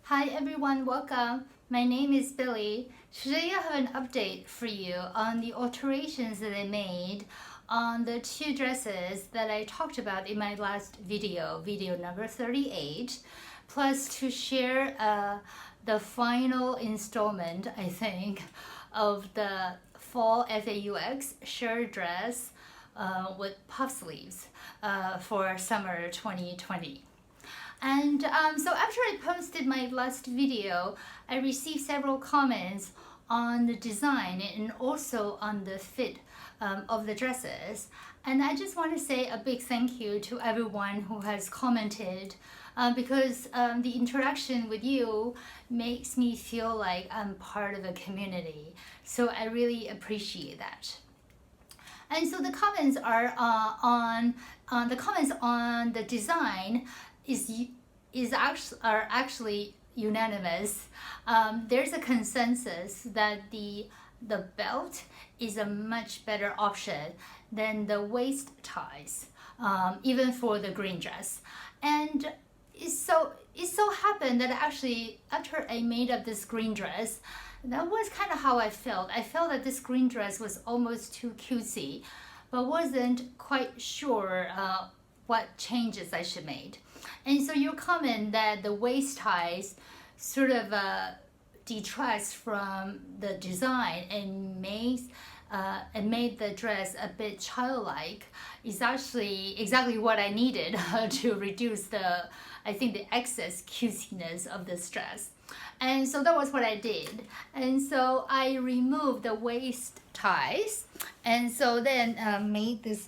Hi everyone, welcome. My name is Billy. Today I have an update for you on the alterations that I made on the two dresses that I talked about in my last video number 38, plus to share the final installment, I think, of the fall FAUX shirt dress with puff sleeves for summer 2020. And so after I posted my last video, I received several comments on the design and also on the fit of the dresses. And I just want to say a big thank you to everyone who has commented because the interaction with you makes me feel like I'm part of a community. So I really appreciate that. And so the comments are on the design are actually unanimous. There's a consensus that the belt is a much better option than the waist ties, even for the green dress. And it so happened that actually after I made up this green dress, that was kind of how I felt. I felt that this green dress was almost too cutesy, but wasn't quite sure what changes I should make. And so your comment that the waist ties sort of detracts from the design and made the dress a bit childlike is actually exactly what I needed to reduce the excess cutesiness of this dress. And so that was what I did. And so I removed the waist ties and so then made this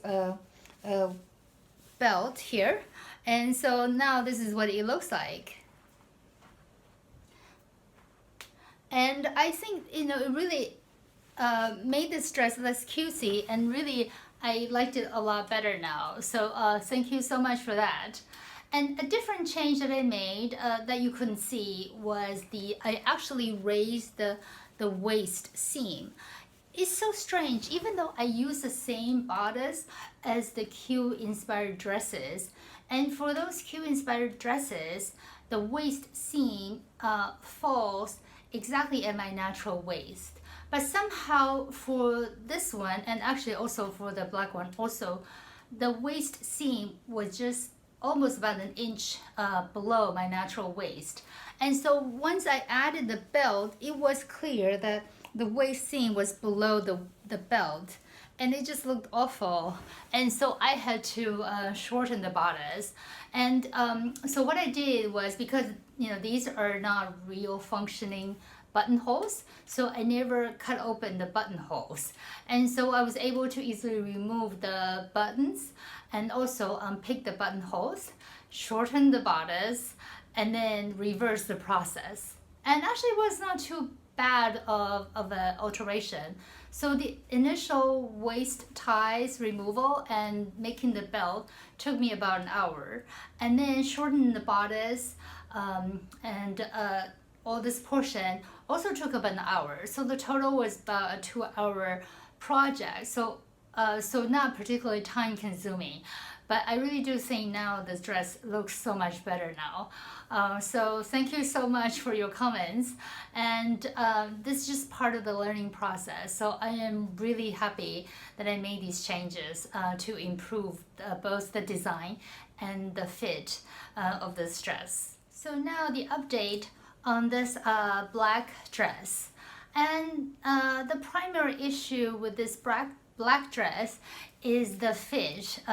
belt here. And so now this is what it looks like. And I think, it really made this dress less cutesy, and really I liked it a lot better now. So thank you so much for that. And a different change that I made that you couldn't see was I actually raised the waist seam. It's so strange, even though I use the same bodice as the Q-inspired dresses, and for those Q-inspired dresses, the waist seam falls exactly at my natural waist. But somehow for this one, and actually also for the black one also, the waist seam was just almost about an inch below my natural waist. And so once I added the belt, it was clear that the waist seam was below the belt, and it just looked awful. And so I had to shorten the bodice. And so what I did was, because these are not real functioning buttonholes, so I never cut open the buttonholes, and so I was able to easily remove the buttons and also pick the buttonholes, shorten the bodice, and then reverse the process. And actually it was not too bad of an alteration. So the initial waist ties removal and making the belt took me about an hour, and then shortening the bodice and all this portion also took about an hour. So the total was about a 2-hour project. So not particularly time consuming, but I really do think now this dress looks so much better now. So thank you so much for your comments, and this is just part of the learning process. So I am really happy that I made these changes to improve both the design and the fit of this dress. So now the update on this black dress. And the primary issue with this black dress is the fit,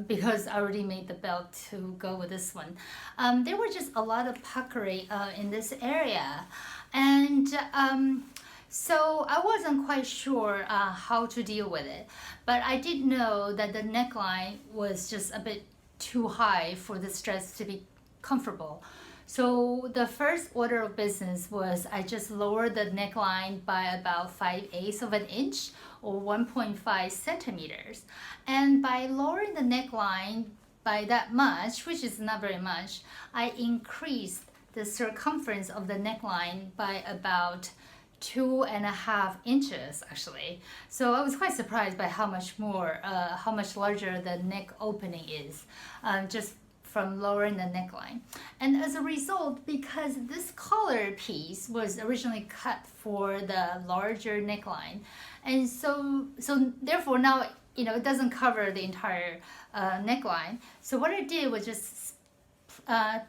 because I already made the belt to go with this one. There were just a lot of puckery in this area, and so I wasn't quite sure how to deal with it. But I did know that the neckline was just a bit too high for this dress to be comfortable. So the first order of business was I just lowered the neckline by about 5/8 of an inch, or 1.5 centimeters. And by lowering the neckline by that much, which is not very much, I increased the circumference of the neckline by about 2.5 inches actually. So I was quite surprised by how much larger the neck opening is, just from lowering the neckline. And as a result, because this collar collar piece was originally cut for the larger neckline, and so therefore now it doesn't cover the entire neckline. So what I did was just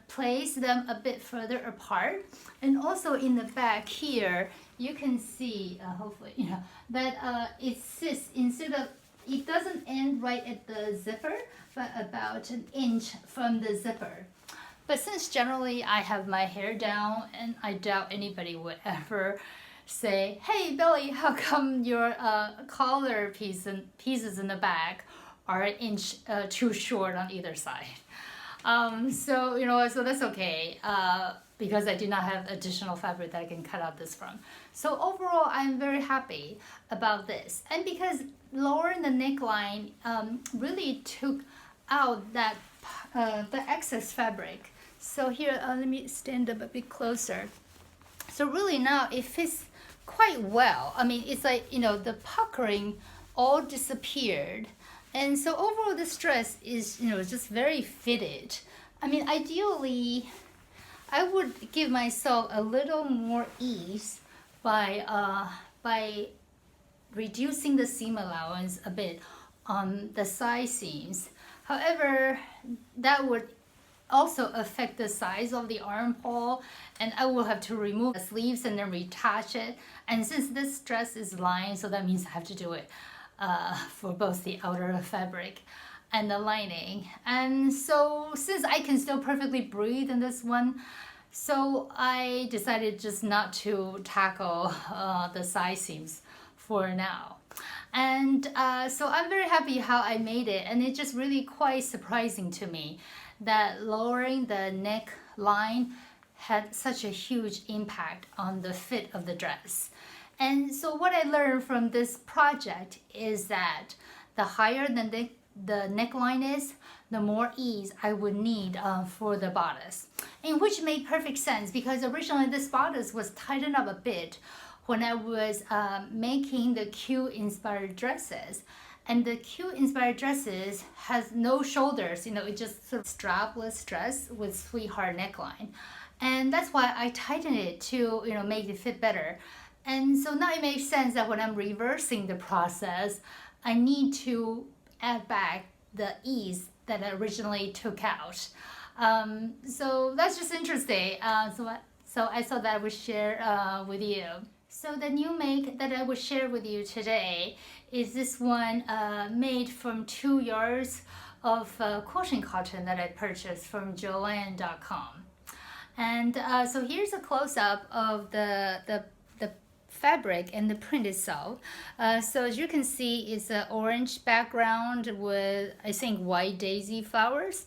place them a bit further apart, and also in the back here you can see hopefully that it sits it doesn't end right at the zipper, but about an inch from the zipper. But since generally I have my hair down, and I doubt anybody would ever say, "Hey Billy, how come your collar pieces in the back are an inch too short on either side?" So that's okay, because I do not have additional fabric that I can cut out this from. So overall, I'm very happy about this, and because lowering the neckline really took out that the excess fabric. So here, let me stand up a bit closer. So really now it fits quite well. I mean, it's like, the puckering all disappeared. And so overall this dress is, just very fitted. I mean, ideally, I would give myself a little more ease by reducing the seam allowance a bit on the side seams. However, that would also affect the size of the armhole, and I will have to remove the sleeves and then retouch it. And since this dress is lined, so that means I have to do it for both the outer fabric and the lining. And so since I can still perfectly breathe in this one, so I decided just not to tackle the side seams for now. And so I'm very happy how I made it, and it's just really quite surprising to me that lowering the neckline had such a huge impact on the fit of the dress. And so what I learned from this project is that the higher the neckline is, the more ease I would need for the bodice. And which made perfect sense, because originally this bodice was tightened up a bit when I was making the Q-inspired dresses. And the Q-inspired dresses has no shoulders, it's just sort of strapless dress with sweetheart neckline. And that's why I tightened it to, make it fit better. And so now it makes sense that when I'm reversing the process, I need to add back the ease that I originally took out. So that's just interesting. So I thought that I would share with you. So the new make that I will share with you today is this one made from 2 yards of quilting cotton that I purchased from Joann.com. And so here's a close-up of the fabric and the print itself. So as you can see, it's an orange background with, I think, white daisy flowers.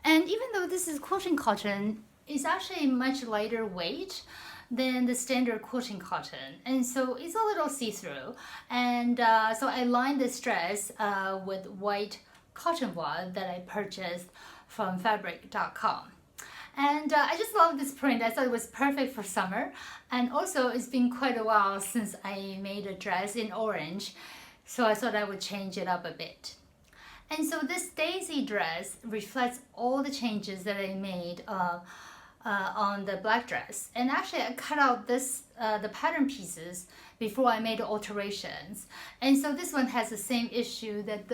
And even though this is quilting cotton, it's actually much lighter weight than the standard quilting cotton, and so it's a little see-through. And so I lined this dress with white cotton wad that I purchased from fabric.com. And I just love this print. I thought it was perfect for summer, and also it's been quite a while since I made a dress in orange, so I thought I would change it up a bit. And so this daisy dress reflects all the changes that I made on the black dress. And actually I cut out the pattern pieces before I made the alterations. And so this one has the same issue, that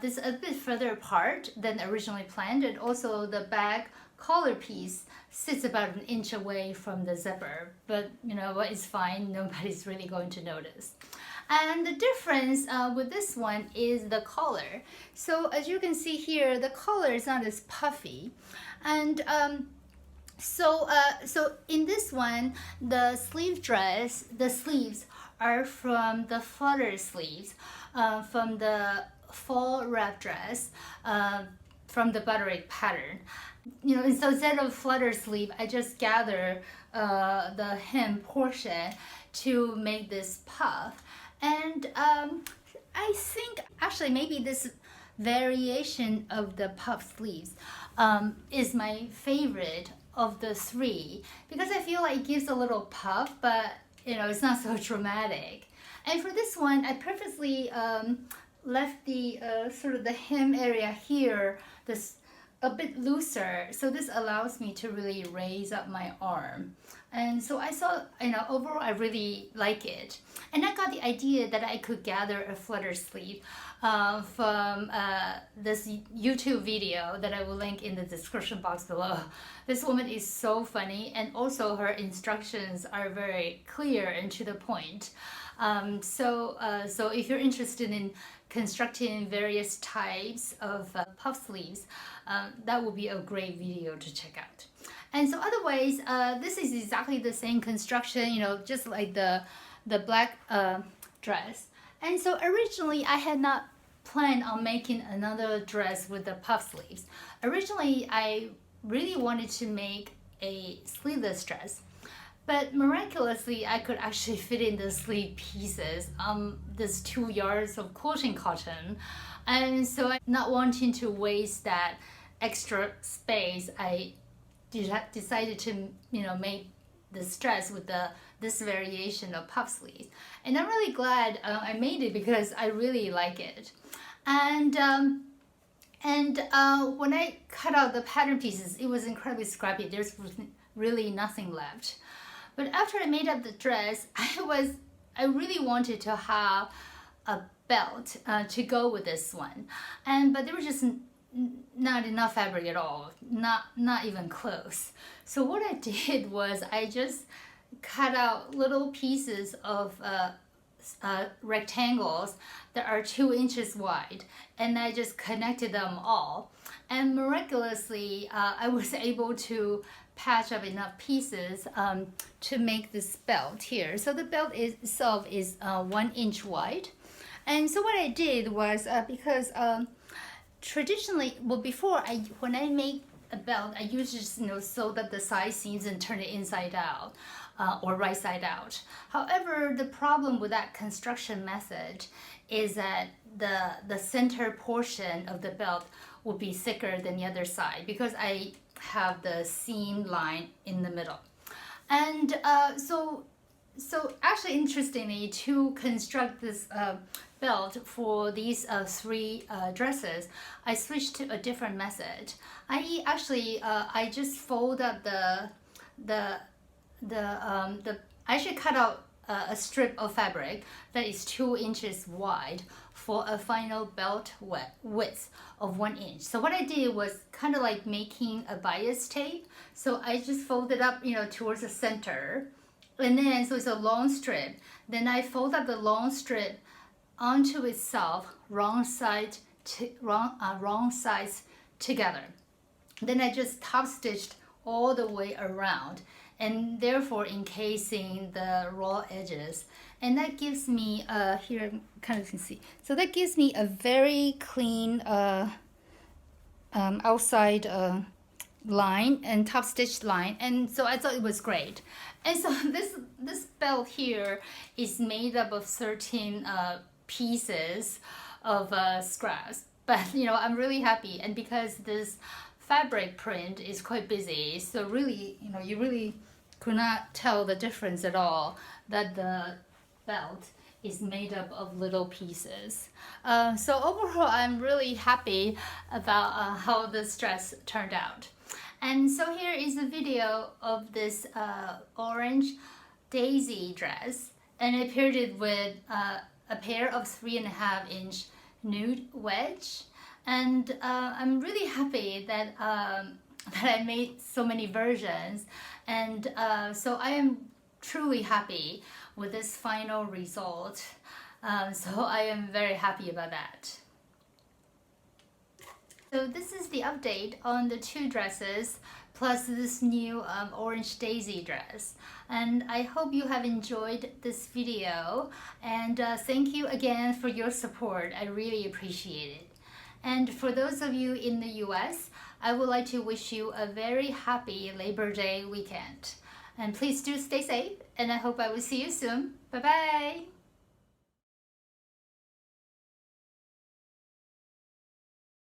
this a bit further apart than originally planned, and also the back collar piece sits about an inch away from the zipper. But it's fine, nobody's really going to notice. And the difference with this one is the collar. So as you can see here, the collar is not as puffy. And so in this one, the sleeves are from the flutter sleeves, from the fall wrap dress, from the Butterick pattern. And so instead of flutter sleeve, I just gather the hem portion to make this puff. And I think actually maybe this variation of the puff sleeves is my favorite of the three, because I feel like it gives a little puff, but it's not so dramatic. And for this one, I purposely left the sort of the hem area here, this a bit looser, so this allows me to really raise up my arm. And so I saw, overall I really like it. And I got the idea that I could gather a flutter sleeve from this YouTube video that I will link in the description box below. This woman is so funny, and also her instructions are very clear and to the point. So if you're interested in constructing various types of puff sleeves, that would be a great video to check out. And so otherwise, this is exactly the same construction, just like the black dress. And so originally I had not planned on making another dress with the puff sleeves. Originally I really wanted to make a sleeveless dress, but miraculously I could actually fit in the sleeve pieces on this 2 yards of quilting cotton. And so I'm not wanting to waste that extra space, I decided to make this dress with this variation of puff sleeves. And I'm really glad I made it because I really like it. And when I cut out the pattern pieces, it was incredibly scrappy. There's really nothing left. But after I made up the dress, I really wanted to have a belt to go with this one, but there was just not enough fabric at all, not even close. So what I did was I just cut out little pieces of rectangles that are 2 inches wide, and I just connected them all. And miraculously, I was able to patch up enough pieces to make this belt here. So the belt itself is 1 inch wide. And so what I did was, because traditionally, before when I make a belt, I usually just sew up the side seams and turn it inside out or right side out. However, the problem with that construction method is that the center portion of the belt will be thicker than the other side because I have the seam line in the middle. And so actually, interestingly, to construct this belt for these 3 dresses, I switched to a different method. I just fold up I should cut out a strip of fabric that is 2 inches wide for a final belt width of 1 inch. So what I did was kind of like making a bias tape. So I just folded up, towards the center, and then so it's a long strip. Then I fold up the long strip onto itself, wrong sides together. Then I just top stitched all the way around, and therefore encasing the raw edges. And that gives me here kind of can see. So that gives me a very clean outside line and top stitched line, and so I thought it was great. And so this belt here is made up of 13 pieces of scraps, but I'm really happy. And because this fabric print is quite busy, so really you really could not tell the difference at all that the belt is made up of little pieces. So overall, I'm really happy about how this dress turned out. And so here is a video of this orange daisy dress, and I paired it with a pair of 3.5 inch nude wedge. And I'm really happy that that I made so many versions, and so I am truly happy with this final result. So I am very happy about that. So this is the update on the 2 dresses plus this new orange daisy dress, and I hope you have enjoyed this video, and thank you again for your support. I really appreciate it. And for those of you in the US, I would like to wish you a very happy Labor Day weekend. And please do stay safe, and I hope I will see you soon. Bye bye!